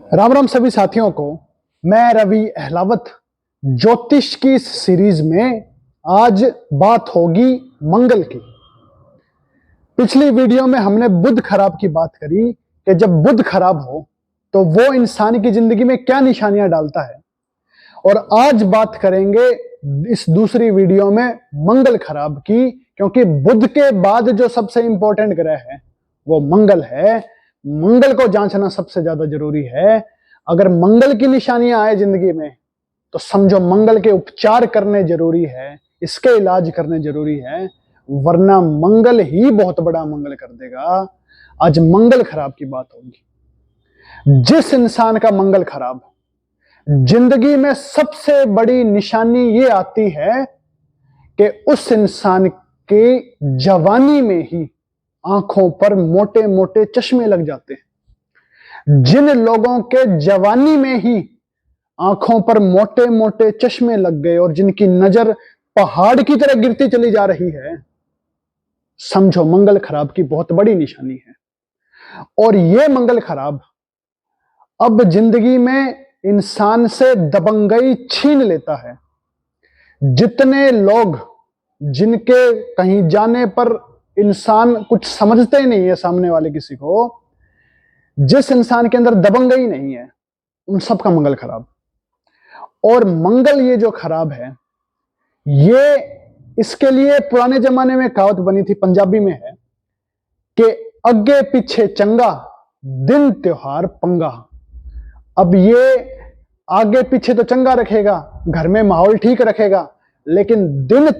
राम राम सभी साथियों को। मैं रवि अहलावत। ज्योतिष की इस सीरीज में आज बात होगी मंगल की। पिछली वीडियो में हमने बुध खराब की बात करी कि जब बुध खराब हो तो वो इंसान की जिंदगी में क्या निशानियां डालता है, और आज बात करेंगे इस दूसरी वीडियो में मंगल खराब की, क्योंकि बुध के बाद जो सबसे इंपॉर्टेंट ग्रह है वो मंगल है। मंगल को जांचना सबसे ज्यादा जरूरी है। अगर मंगल की निशानियां आए जिंदगी में तो समझो मंगल के उपचार करने जरूरी है, इसके इलाज करने जरूरी है, वरना मंगल ही बहुत बड़ा मंगल कर देगा। आज मंगल खराब की बात होगी। जिस इंसान का मंगल खराब, जिंदगी में सबसे बड़ी निशानी ये आती है कि उस इंसान की जवानी में ही आंखों पर मोटे मोटे चश्मे लग जाते हैं। जिन लोगों के जवानी में ही आंखों पर मोटे मोटे चश्मे लग गए और जिनकी नजर पहाड़ की तरह गिरती चली जा रही है, समझो मंगल खराब की बहुत बड़ी निशानी है। और यह मंगल खराब अब जिंदगी में इंसान से दबंगई छीन लेता है। जितने लोग जिनके कहीं जाने पर इंसान कुछ समझते ही नहीं है सामने वाले किसी को, जिस इंसान के अंदर दबंगई नहीं है, उन सब का मंगल खराब। और मंगल ये जो खराब है, ये इसके लिए पुराने जमाने में कहावत बनी थी, पंजाबी में है कि अगे पीछे चंगा, दिन त्योहार पंगा। अब ये आगे पीछे तो चंगा रखेगा, घर में माहौल ठीक रखेगा, लेकिन दिन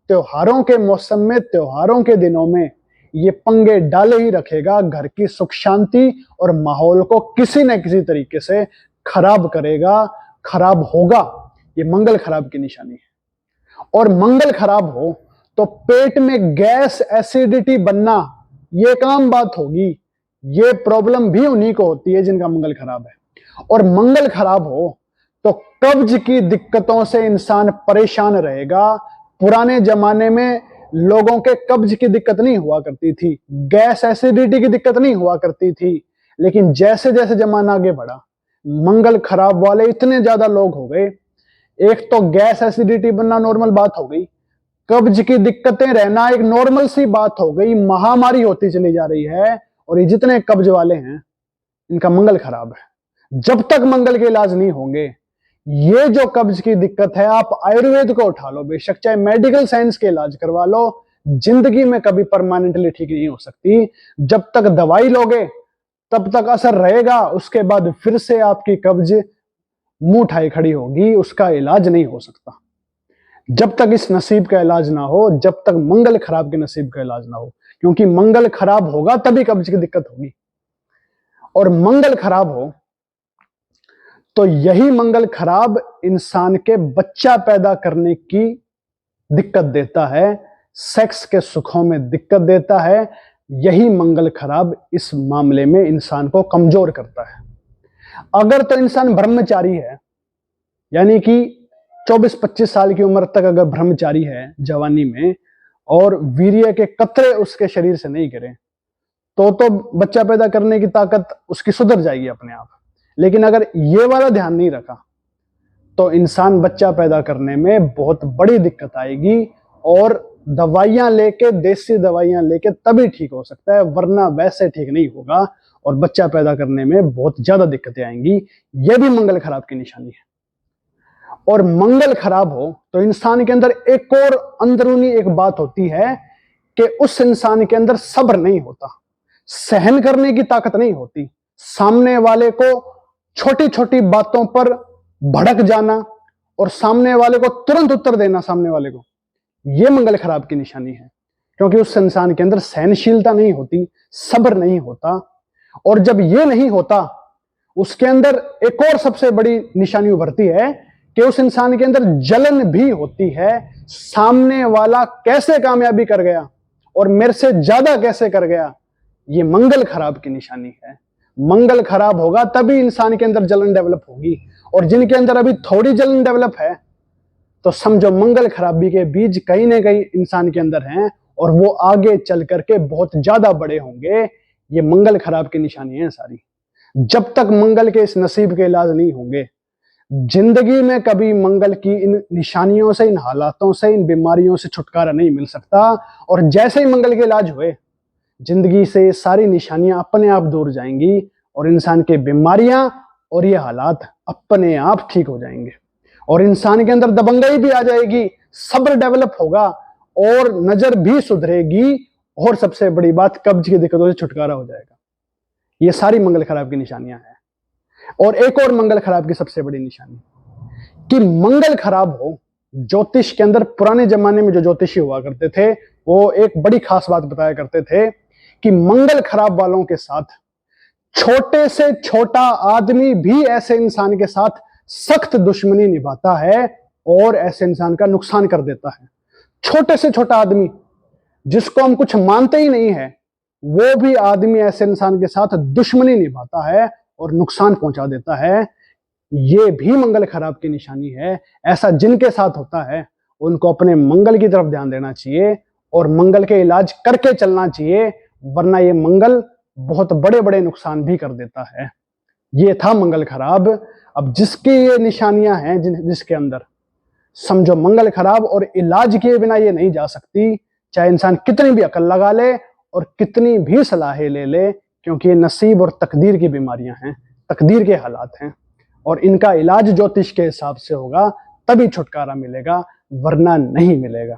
त्योहारों के मौसम में, त्योहारों के दिनों में ये पंगे डाले ही रखेगा। घर की सुख शांति और माहौल को किसी न किसी तरीके से खराब करेगा, खराब होगा। ये मंगल खराब की निशानी है। और मंगल खराब हो तो पेट में गैस, एसिडिटी बनना, ये एक आम बात होगी। ये प्रॉब्लम भी उन्हीं को होती है जिनका मंगल खराब है। और मंगल खराब हो तो कब्ज की दिक्कतों से इंसान परेशान रहेगा। पुराने जमाने में लोगों के कब्ज की दिक्कत नहीं हुआ करती थी, गैस एसिडिटी की दिक्कत नहीं हुआ करती थी, लेकिन जैसे जैसे जमाना आगे बढ़ा, मंगल खराब वाले इतने ज्यादा लोग हो गए। एक तो गैस एसिडिटी बनना नॉर्मल बात हो गई, कब्ज की दिक्कतें रहना एक नॉर्मल सी बात हो गई, महामारी होती चली जा रही है। और ये जितने कब्ज वाले हैं इनका मंगल खराब है। जब तक मंगल के इलाज नहीं होंगे, ये जो कब्ज की दिक्कत है, आप आयुर्वेद को उठा लो, बेशक चाहे मेडिकल साइंस के इलाज करवा लो, जिंदगी में कभी परमानेंटली ठीक नहीं हो सकती। जब तक दवाई लोगे तब तक असर रहेगा, उसके बाद फिर से आपकी कब्ज मुंह उठाई खड़ी होगी, उसका इलाज नहीं हो सकता। जब तक इस नसीब का इलाज ना हो, जब तक मंगल खराब के नसीब का इलाज ना हो, क्योंकि मंगल खराब होगा तभी कब्ज की दिक्कत होगी। और मंगल खराब हो तो यही मंगल खराब इंसान के बच्चा पैदा करने की दिक्कत देता है, सेक्स के सुखों में दिक्कत देता है। यही मंगल खराब इस मामले में इंसान को कमजोर करता है। अगर तो इंसान ब्रह्मचारी है, यानी कि 24-25 साल की उम्र तक अगर ब्रह्मचारी है जवानी में, और वीर्य के कतरे उसके शरीर से नहीं गिरे, तो बच्चा पैदा करने की ताकत उसकी सुधर जाएगी अपने आप। लेकिन अगर ये वाला ध्यान नहीं रखा तो इंसान बच्चा पैदा करने में बहुत बड़ी दिक्कत आएगी, और दवाइयां लेके, देसी दवाइयां लेके तभी ठीक हो सकता है, वरना वैसे ठीक नहीं होगा और बच्चा पैदा करने में बहुत ज्यादा दिक्कतें आएंगी। यह भी मंगल खराब की निशानी है। और मंगल खराब हो तो इंसान के अंदर एक और अंदरूनी एक बात होती है कि उस इंसान के अंदर सब्र नहीं होता, सहन करने की ताकत नहीं होती। सामने वाले को छोटी छोटी बातों पर भड़क जाना और सामने वाले को तुरंत उत्तर देना, सामने वाले को, यह मंगल खराब की निशानी है। क्योंकि उस इंसान के अंदर सहनशीलता नहीं होती, सब्र नहीं होता। और जब यह नहीं होता, उसके अंदर एक और सबसे बड़ी निशानी उभरती है कि उस इंसान के अंदर जलन भी होती है। सामने वाला कैसे कामयाबी कर गया और मेरे से ज्यादा कैसे कर गया, ये मंगल खराब की निशानी है। मंगल खराब होगा तभी इंसान के अंदर जलन डेवलप होगी, और जिनके अंदर अभी थोड़ी जलन डेवलप है तो समझो मंगल खराबी के बीज कहीं ना कहीं इंसान के अंदर हैं, और वो आगे चल करके बहुत ज्यादा बड़े होंगे। ये मंगल खराब की निशानी है सारी। जब तक मंगल के इस नसीब के इलाज नहीं होंगे, जिंदगी में कभी मंगल की इन निशानियों से, इन हालातों से, इन बीमारियों से छुटकारा नहीं मिल सकता। और जैसे ही मंगल के इलाज हुए, जिंदगी से सारी निशानियां अपने आप दूर जाएंगी और इंसान की बीमारियां और ये हालात अपने आप ठीक हो जाएंगे और इंसान के अंदर दबंगई भी आ जाएगी, सब्र डेवलप होगा और नजर भी सुधरेगी और सबसे बड़ी बात, कब्ज की दिक्कतों से छुटकारा हो जाएगा। ये सारी मंगल खराब की निशानियां हैं। और एक और मंगल खराब की सबसे बड़ी निशानी कि मंगल खराब हो। ज्योतिष के अंदर पुराने जमाने में जो ज्योतिषी हुआ करते थे, वो एक बड़ी खास बात बताया करते थे कि मंगल खराब वालों के साथ छोटे से छोटा आदमी भी ऐसे इंसान के साथ सख्त दुश्मनी निभाता है और ऐसे इंसान का नुकसान कर देता है। छोटे से छोटा आदमी जिसको हम कुछ मानते ही नहीं है, वो भी आदमी ऐसे इंसान के साथ दुश्मनी निभाता है और नुकसान पहुंचा देता है। ये भी मंगल खराब की निशानी है। ऐसा जिनके साथ होता है, उनको अपने मंगल की तरफ ध्यान देना चाहिए और मंगल के इलाज करके चलना चाहिए, वरना ये मंगल बहुत बड़े बड़े नुकसान भी कर देता है। ये था मंगल खराब। अब जिसकी ये निशानियां हैं, जिसके अंदर समझो मंगल खराब और इलाज किए बिना ये नहीं जा सकती, चाहे इंसान कितनी भी अकल लगा ले और कितनी भी सलाहें ले ले, क्योंकि ये नसीब और तकदीर की बीमारियां हैं, तकदीर के हालात हैं और इनका इलाज ज्योतिष के हिसाब से होगा, तभी छुटकारा मिलेगा, वरना नहीं मिलेगा।